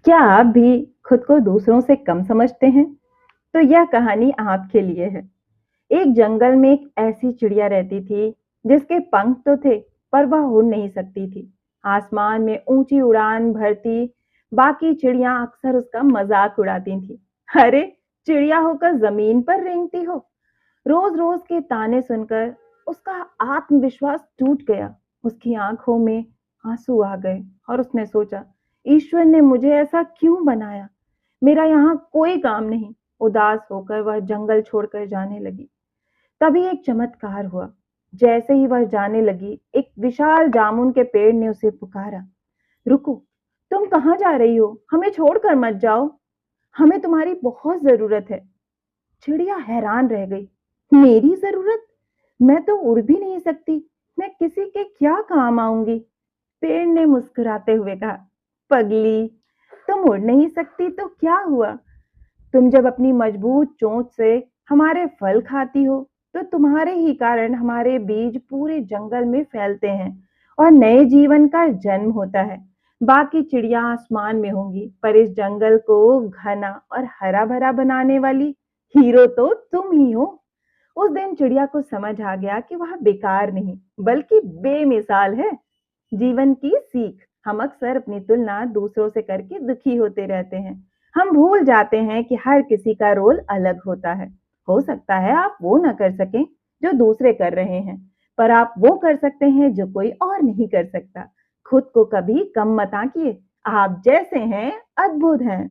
क्या आप भी खुद को दूसरों से कम समझते हैं? तो यह कहानी आपके लिए है। एक जंगल में एक ऐसी चिड़िया रहती थी, जिसके पंख तो थे, पर वह उड़ नहीं सकती थी। आसमान में ऊंची उड़ान भरती बाकी चिड़िया अक्सर उसका मजाक उड़ाती थी। अरे, चिड़िया होकर जमीन पर रेंगती हो। रोज रोज के ताने सुनकर उसका आत्मविश्वास टूट गया। उसकी आंखों में आंसू आ गए और उसने सोचा, ईश्वर ने मुझे ऐसा क्यों बनाया? मेरा यहाँ कोई काम नहीं। उदास होकर वह जंगल छोड़कर जाने लगी। तभी एक चमत्कार हुआ। जैसे ही वह जाने लगी, एक विशाल जामुन के पेड़ ने उसे पुकारा, रुको, तुम कहाँ जा रही हो? हमें छोड़कर मत जाओ, हमें तुम्हारी बहुत जरूरत है। चिड़िया हैरान रह गई। मेरी जरूरत? मैं तो उड़ भी नहीं सकती, मैं किसी के क्या काम आऊंगी? पेड़ ने मुस्कुराते हुए कहा, पगली, तुम उड़ नहीं सकती तो क्या हुआ? तुम जब अपनी मजबूत चोंच से हमारे फल खाती हो, तो तुम्हारे ही कारण हमारे बीज पूरे जंगल में फैलते हैं और नए जीवन का जन्म होता है। बाकी चिड़िया आसमान में होंगी, पर इस जंगल को घना और हरा भरा बनाने वाली हीरो तो तुम ही हो। उस दिन चिड़िया को समझ आ गया कि वह बेकार नहीं, बल्कि बेमिसाल है। जीवन की सीख। हम अक्सर अपनी तुलना दूसरों से करके दुखी होते रहते हैं। हम भूल जाते हैं कि हर किसी का रोल अलग होता है। हो सकता है आप वो ना कर सकें जो दूसरे कर रहे हैं, पर आप वो कर सकते हैं जो कोई और नहीं कर सकता। खुद को कभी कम मत आंकिए। आप जैसे हैं, अद्भुत हैं।